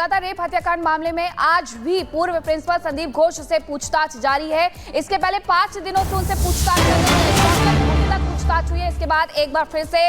Kolkata rape हत्याकांड मामले में आज भी पूर्व प्रिंसिपल संदीप घोष से पूछताछ जारी है। इसके पहले 5 दिनों से उनसे पूछताछ हुई है। इसके बाद एक बार फिर से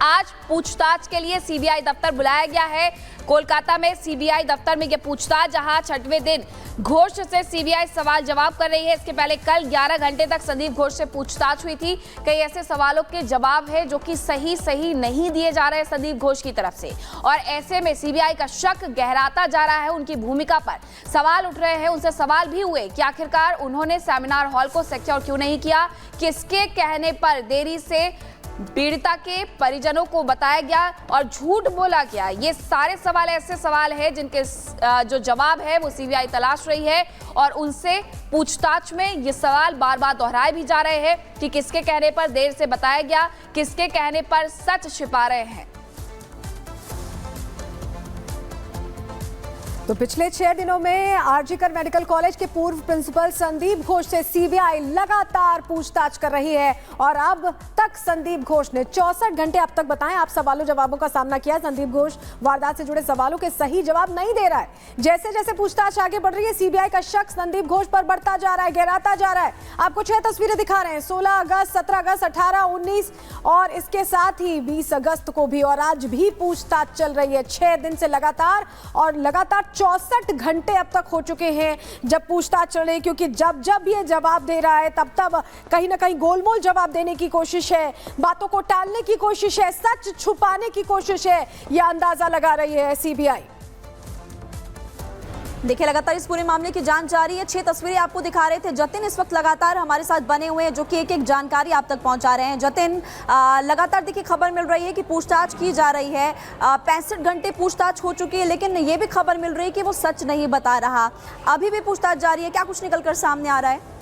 आज पूछताछ के लिए सीबीआई दफ्तर बुलाया गया है। कोलकाता में सीबीआई दफ्तर में यह पूछताछ, जहां 6वें दिन घोष से सीबीआई सवाल जवाब कर रही है। इसके पहले कल 11 घंटे तक संदीप घोष से पूछताछ हुई थी। कई ऐसे सवालों के जवाब है जो कि सही नहीं दिए जा रहे हैं संदीप घोष की तरफ से, और ऐसे में सीबीआई का शक गहराता जा रहा है उनकी भूमिका पर। सवाल उठ रहे हैं, उनसे सवाल भी हुए कि आखिरकार उन्होंने सेमिनार हॉल को सिक्योर क्यों नहीं किया, किसके कहने पर देरी से पीड़िता के परिजनों को बताया गया और झूठ बोला गया। ये सारे सवाल ऐसे सवाल हैं जिनके जो जवाब है वो सीबीआई तलाश रही है, और उनसे पूछताछ में ये सवाल बार बार दोहराए भी जा रहे हैं कि किसके कहने पर देर से बताया गया, किसके कहने पर सच छिपा रहे हैं। तो पिछले 6 दिनों में आरजीकर मेडिकल कॉलेज के पूर्व प्रिंसिपल संदीप घोष से सीबीआई लगातार पूछताछ कर रही है, और अब तक संदीप घोष ने 64 घंटे अब तक बताएं आप सवालों जवाबों का सामना किया। संदीप घोष वारदात से जुड़े सवालों के सही जवाब नहीं दे रहा है। जैसे जैसे पूछताछ आगे बढ़ रही है, सीबीआई का शक संदीप घोष पर बढ़ता जा रहा है, गहराता जा रहा है। आपको 6 तस्वीरें दिखा रहे हैं, 16 अगस्त, 17 अगस्त, 18, 19 और इसके साथ ही 20 अगस्त को भी, और आज भी पूछताछ चल रही है 6 दिन से लगातार, और लगातार 64 घंटे अब तक हो चुके हैं जब पूछताछ चल रही है। क्योंकि जब ये जवाब दे रहा है तब कहीं ना कहीं गोलमोल जवाब देने की कोशिश है, बातों को टालने की कोशिश है, सच छुपाने की कोशिश है, यह अंदाजा लगा रही है सीबीआई। देखिए, लगातार इस पूरे मामले की जांच जारी है। 6 तस्वीरें आपको दिखा रहे थे जतिन इस वक्त लगातार हमारे साथ बने हुए हैं, जो कि एक जानकारी आप तक पहुंचा रहे हैं। जतिन, लगातार देखिए खबर मिल रही है कि पूछताछ की जा रही है, 65 घंटे पूछताछ हो चुकी है, लेकिन ये भी खबर मिल रही है कि वो सच नहीं बता रहा। अभी भी पूछताछ जारी है, क्या कुछ निकलकर सामने आ रहा है?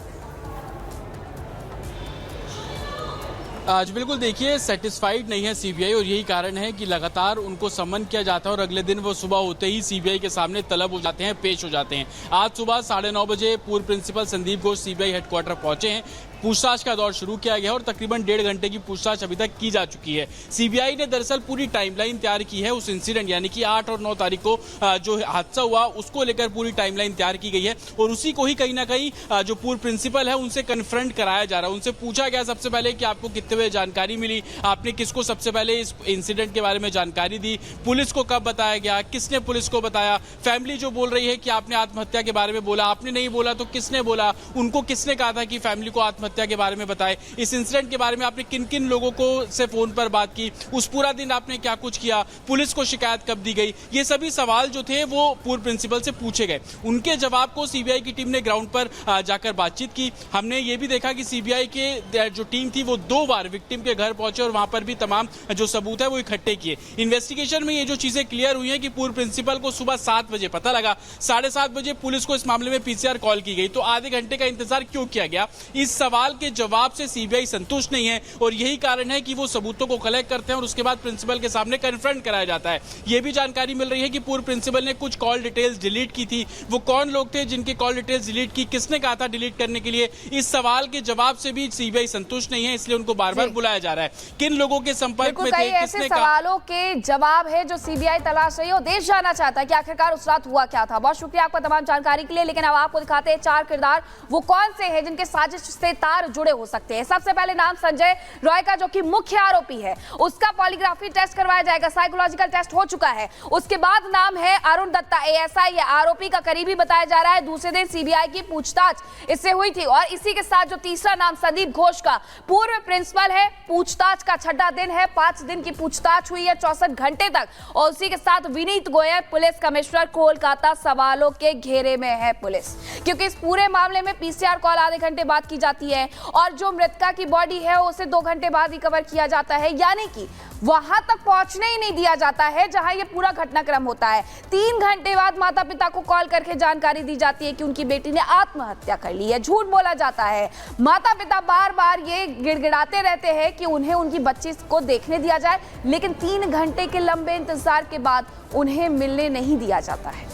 आज बिल्कुल देखिए सेटिस्फाइड नहीं है सीबीआई, और यही कारण है कि लगातार उनको सम्मन किया जाता है और अगले दिन वो सुबह होते ही सीबीआई के सामने तलब हो जाते हैं, पेश हो जाते हैं। आज सुबह 9:30 बजे पूर्व principal Sandeep Ghosh CBI headquarter पहुंचे हैं। पूछताछ का दौर शुरू किया गया और तकरीबन 1.5 घंटे की पूछताछ अभी तक की जा चुकी है। सीबीआई ने दरअसल पूरी टाइमलाइन तैयार की है उस इंसिडेंट यानी कि 8 और 9 तारीख को जो हादसा हुआ उसको लेकर पूरी टाइमलाइन तैयार की गई है, और उसी को ही कहीं ना कहीं जो पूर्व प्रिंसिपल है उनसे कन्फ्रंट कराया जा रहा है। उनसे पूछा गया सबसे पहले कि आपको कितने बजे जानकारी मिली, आपने किसको सबसे पहले इस इंसिडेंट के बारे में जानकारी दी, पुलिस को कब बताया गया, किसने पुलिस को बताया, फैमिली जो बोल रही है कि आपने आत्महत्या के बारे में बोला, आपने नहीं बोला तो किसने बोला, उनको किसने कहा था कि फैमिली को आत्महत्या के बारे में बताए, इस इंसिडेंट के बारे में आपने किन किन लोगों को से फोन पर बात की, उस पूरा दिन आपने क्या कुछ किया, पुलिस को शिकायत कब दी गई, ये सभी सवाल जो थे वो पूर्व प्रिंसिपल से पूछे गए। उनके जवाब को सीबीआई की टीम ने ग्राउंड पर जाकर बातचीत की। हमने ये भी देखा कि सीबीआई के जो टीम थी वो 2 बार विक्टिम के घर पहुंचे और वहां पर भी तमाम जो सबूत है वो इकट्ठे किए। इन्वेस्टिगेशन में ये जो चीजें क्लियर हुई है कि पूर्व प्रिंसिपल को सुबह 7 बजे पता लगा, 7:30 बजे पुलिस को इस मामले में पीसीआर कॉल की गई, तो आधे घंटे का इंतजार क्यों किया गया? इस सवाल के जवाब से सीबीआई संतुष्ट नहीं है, और यही कारण है कि वो सबूतों को कलेक्ट करते हैं और उसके बाद प्रिंसिपल के सामने कन्फ्रंट कराया जाता है। यह भी जानकारी मिल रही है कि पूर्व प्रिंसिपल ने कुछ कॉल डिटेल्स डिलीट की थी। वो कौन लोग थे जिनकी कॉल डिटेल्स डिलीट की, किसने कहा था डिलीट करने के लिए, इस सवाल के जवाब से भी सीबीआई संतुष्ट नहीं है, इसलिए उनको बार बार बुलाया जा रहा है। किन लोगों के संपर्क में थे, किसने कहा, सवालों के जवाब है जो सीबीआई तलाश रही है। देश जानना चाहता है कि आखिरकार उस रात हुआ क्या था। बहुत शुक्रिया आपका तमाम जानकारी के लिए। लेकिन अब आपको दिखाते हैं 4 किरदार वो कौन से हैं जिनके साजिश से तार जुड़े हो सकते हैं। सबसे पहले नाम संजय रॉय का, जो कि मुख्य आरोपी है, उसका पॉलीग्राफी टेस्ट करवाया जाएगा, साइकोलॉजिकल टेस्ट हो चुका है। उसके बाद नाम है अरुण दत्ता, एएसआई, आरोपी का करीबी बताया जा रहा है। दूसरे दिन सीबीआई की पूछताछ इससे हुई थी, और इसी के साथ जो तीसरा नाम संदीप घोष का, पूर्व प्रिंसिपल है, पूछताछ का 6वां दिन है, 5 दिन की पूछताछ हुई है 64 घंटे तक, और उसी के साथ विनीत गोयल, पुलिस कमिश्नर कोलकाता, सवालों के घेरे में है पुलिस, क्योंकि इस पूरे मामले में पीसीआर कॉल आधे घंटे बाद की जाती है, और जो मृतका की बॉडी है उसे 2 घंटे बाद रिकवर किया जाता है, यानी कि वहां तक पहुंचने ही नहीं दिया जाता है जहां ये पूरा घटनाक्रम होता है। 3 घंटे बाद माता पिता को कॉल करके जानकारी दी जाती है कि उनकी बेटी ने आत्महत्या कर ली है। झूठ बोला जाता है। माता पिता बार बार ये गिड़गिड़ाते रहते हैं कि उन्हें उनकी बच्ची को देखने दिया जाए, लेकिन 3 घंटे के लंबे इंतजार के बाद उन्हें मिलने नहीं दिया जाता है।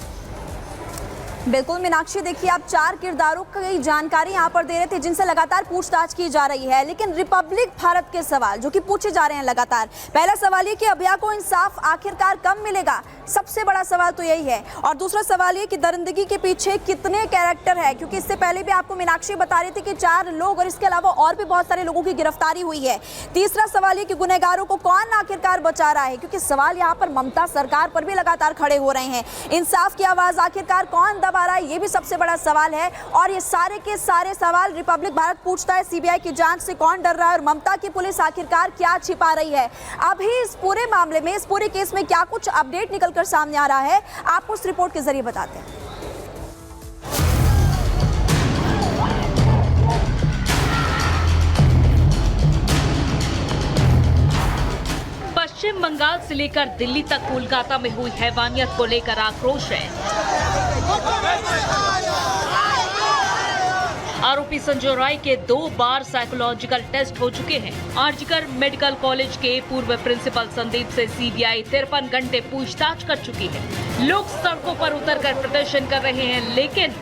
बिल्कुल मीनाक्षी, देखिए आप 4 किरदारों की जानकारी यहाँ पर दे रहे थे जिनसे लगातार पूछताछ की जा रही है, लेकिन रिपब्लिक भारत के सवाल जो कि पूछे जा रहे हैं लगातार। पहला सवाल ये कि अभया को इंसाफ आखिरकार कब मिलेगा, सबसे बड़ा सवाल तो यही है। और दूसरा सवाल ये कि दरिंदगी के पीछे कितने कैरेक्टर है, क्योंकि इससे पहले भी आपको मीनाक्षी बता रही थी कि 4 लोग और इसके अलावा और भी बहुत सारे लोगों की गिरफ्तारी हुई है। तीसरा सवाल ये कि गुनहगारों को कौन आखिरकार बचा रहा है, क्योंकि सवाल यहाँ पर ममता सरकार पर भी लगातार खड़े हो रहे हैं। इंसाफ की आवाज आखिरकार कौन दबा रहा है, ये भी सबसे बड़ा सवाल है। और ये सारे के सारे सवाल रिपब्लिक भारत पूछता है, सीबीआई की जांच से कौन डर रहा है और ममता की पुलिस आखिरकार क्या छिपा रही है। अभी इस पूरे मामले में, इस पूरे केस में क्या कुछ अपडेट निकलकर सामने आ रहा है, आपको इस रिपोर्ट के जरिए बताते हैं। पश्चिम बंगाल से लेकर दिल्ली तक कोलकाता में हुई हैवानियत को लेकर आक्रोश है। आरोपी संजय राय के 2 बार साइकोलॉजिकल टेस्ट हो चुके हैं। आरजीकर मेडिकल कॉलेज के पूर्व प्रिंसिपल संदीप से सीबीआई 53 घंटे पूछताछ कर चुकी है। लोग सड़कों पर उतरकर प्रदर्शन कर रहे हैं, लेकिन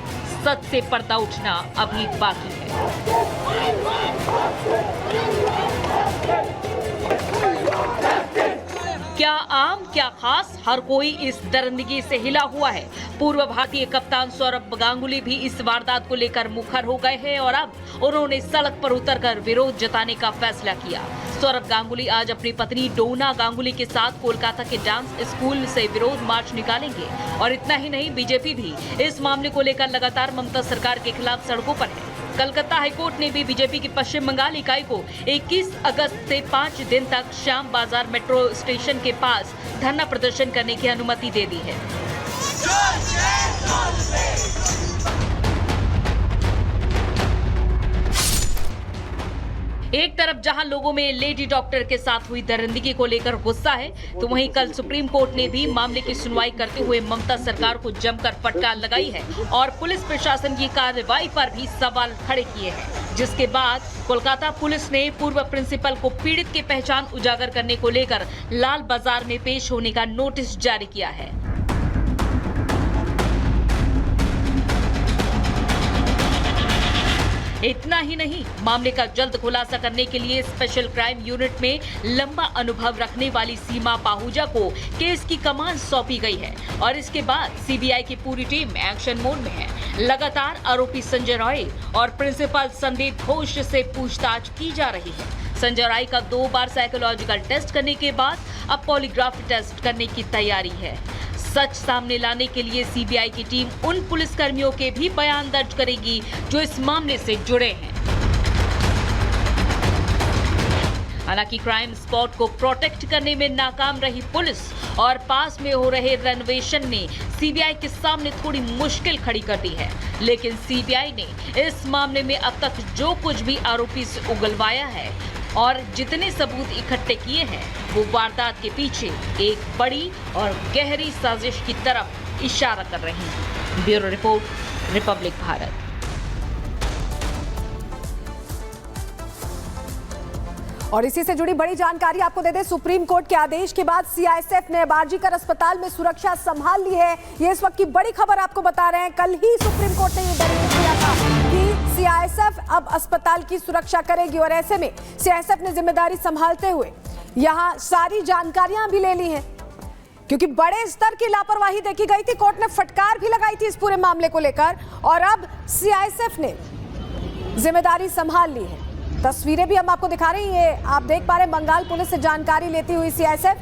सच से पर्दा उठना अभी बाकी है। क्या आम क्या खास, हर कोई इस दरिंदगी से हिला हुआ है। पूर्व भारतीय कप्तान सौरभ गांगुली भी इस वारदात को लेकर मुखर हो गए हैं और अब उन्होंने सड़क पर उतरकर विरोध जताने का फैसला किया। सौरभ गांगुली आज अपनी पत्नी डोना गांगुली के साथ कोलकाता के डांस स्कूल से विरोध मार्च निकालेंगे। और इतना ही नहीं, बीजेपी भी इस मामले को लेकर लगातार ममता सरकार के खिलाफ सड़कों पर है। कलकत्ता हाईकोर्ट ने भी बीजेपी की पश्चिम बंगाल इकाई को 21 अगस्त से 5 दिन तक श्याम बाजार मेट्रो स्टेशन के पास धरना प्रदर्शन करने की अनुमति दे दी है। एक तरफ जहां लोगों में लेडी डॉक्टर के साथ हुई दरिंदगी को लेकर गुस्सा है, तो वहीं कल सुप्रीम कोर्ट ने भी मामले की सुनवाई करते हुए ममता सरकार को जमकर फटकार लगाई है और पुलिस प्रशासन की कार्रवाई पर भी सवाल खड़े किए हैं। जिसके बाद कोलकाता पुलिस ने पूर्व प्रिंसिपल को पीड़ित की पहचान उजागर करने को लेकर लाल बाजार में पेश होने का नोटिस जारी किया है। इतना ही नहीं, मामले का जल्द खुलासा करने के लिए स्पेशल क्राइम यूनिट में लंबा अनुभव रखने वाली सीमा पाहुजा को केस की कमान सौंपी गई है और इसके बाद सीबीआई की पूरी टीम एक्शन मोड में है। लगातार आरोपी संजय राय और प्रिंसिपल संदीप घोष से पूछताछ की जा रही है। संजय राय का 2 बार साइकोलॉजिकल टेस्ट करने के बाद अब पॉलीग्राफ टेस्ट करने की तैयारी है। सच सामने लाने के लिए सीबीआई की टीम उन पुलिसकर्मियों के भी बयान दर्ज करेगी जो इस मामले से जुड़े हैं। हालांकि क्राइम स्पॉट को प्रोटेक्ट करने में नाकाम रही पुलिस और पास में हो रहे रेनोवेशन ने सीबीआई के सामने थोड़ी मुश्किल खड़ी कर दी है। लेकिन सीबीआई ने इस मामले में अब तक जो कुछ भी आरोपी से उगलवाया है और जितने सबूत इकट्ठे किए हैं, वो वारदात के पीछे एक बड़ी और गहरी साजिश की तरफ इशारा कर रहे हैं। Bureau report, Republic Bharat. और इसी से जुड़ी बड़ी जानकारी आपको दे दें, सुप्रीम कोर्ट के आदेश के बाद सीआईएसएफ ने आरजीकर अस्पताल में सुरक्षा संभाल ली है। ये इस वक्त की बड़ी खबर आपको बता रहे हैं। कल ही सुप्रीम कोर्ट ने ये डायरेक्ट किया था कि सीआईएसएफ अब अस्पताल की सुरक्षा करेगी और ऐसे में सीआईएसएफ ने जिम्मेदारी संभालते हुए यहां सारी जानकारियां भी ले ली हैं, क्योंकि बड़े स्तर की लापरवाही देखी गई थी। कोर्ट ने फटकार भी लगाई थी इस पूरे मामले को लेकर और अब सीआईएसएफ ने जिम्मेदारी संभाल ली है। तस्वीरें भी हम आपको दिखा रहे हैं, ये आप देख पा रहे हैं। बंगाल पुलिस से जानकारी लेती हुई सीआईएसएफ,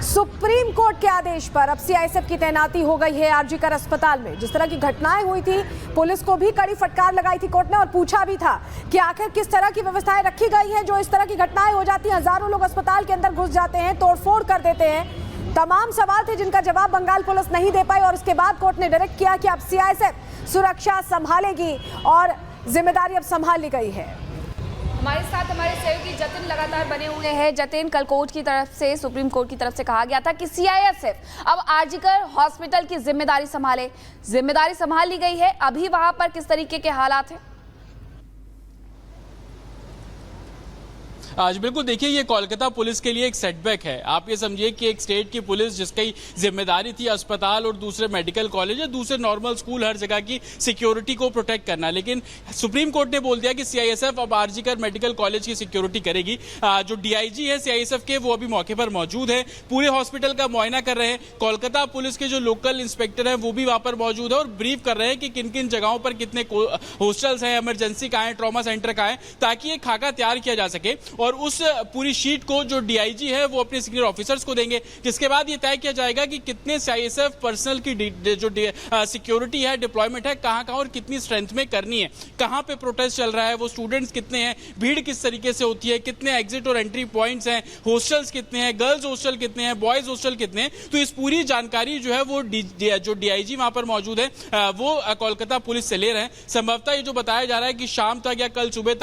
सुप्रीम कोर्ट के आदेश पर अब सीआईएसएफ की तैनाती हो गई है आरजीकर अस्पताल में। जिस तरह की घटनाएं हुई थी, पुलिस को भी कड़ी फटकार लगाई थी कोर्ट ने और पूछा भी था कि आखिर किस तरह की व्यवस्थाएं रखी गई हैं जो इस तरह की घटनाएं हो जाती हैं। हजारों लोग अस्पताल के अंदर घुस जाते हैं, तोड़फोड़ कर देते हैं। तमाम सवाल थे जिनका जवाब बंगाल पुलिस नहीं दे पाई और इसके बाद कोर्ट ने डायरेक्ट किया कि अब सीआईएसएफ सुरक्षा संभालेगी और जिम्मेदारी अब संभाल ली गई है। हमारे साथ हमारे सहयोगी जतिन लगातार बने हुए हैं। जतिन, कल कोर्ट की तरफ से, सुप्रीम कोर्ट की तरफ से कहा गया था कि सीआईएसएफ अब आरजीकर हॉस्पिटल की जिम्मेदारी संभाले। जिम्मेदारी संभाल ली गई है, अभी वहां पर किस तरीके के हालात हैं? आज बिल्कुल देखिए, ये कोलकाता पुलिस के लिए एक सेटबैक है। आप ये समझिए कि एक स्टेट की पुलिस जिसकी जिम्मेदारी थी अस्पताल और दूसरे मेडिकल कॉलेज या दूसरे नॉर्मल स्कूल हर जगह की सिक्योरिटी को प्रोटेक्ट करना, लेकिन सुप्रीम कोर्ट ने बोल दिया कि सीआईएसएफ अब आरजीकर मेडिकल कॉलेज की सिक्योरिटी करेगी। जो डीआईजी है सीआईएसएफ के, वो अभी मौके पर मौजूद है, पूरे हॉस्पिटल का मुआयना कर रहे हैं। कोलकाता पुलिस के जो लोकल इंस्पेक्टर हैं वो भी वहां पर मौजूद है और ब्रीफ कर रहे हैं कि किन किन जगहों पर कितने हॉस्टल्स हैं, इमरजेंसी कहाँ है, ट्रॉमा सेंटर कहाँ है, ताकि एक खाका तैयार किया जा सके। और उस पूरी शीट को जो डीआईजी है वो अपने सीनियर ऑफिसर्स को देंगे, जिसके बाद ये तय किया जाएगा कि कितने सीआईएसएफ पर्सनल की जो सिक्योरिटी है, डिप्लॉयमेंट है, कहां और कितनी स्ट्रेंथ में करनी है, कहां पे प्रोटेस्ट चल रहा है, वो स्टूडेंट्स कितने हैं, भीड़ किस तरीके से होती है, कितने एग्जिट और एंट्री पॉइंट्स हैं, हॉस्टल्स कितने हैं, गर्ल्स हॉस्टल कितने हैं, बॉयज हॉस्टल कितने हैं। तो इस पूरी जानकारी जो है वो जो डीआईजी वहां पर मौजूद है वो कोलकाता पुलिस से ले रहे हैं। संभवतः ये जो बताया जा रहा है कि शाम तक या कल सुबह तक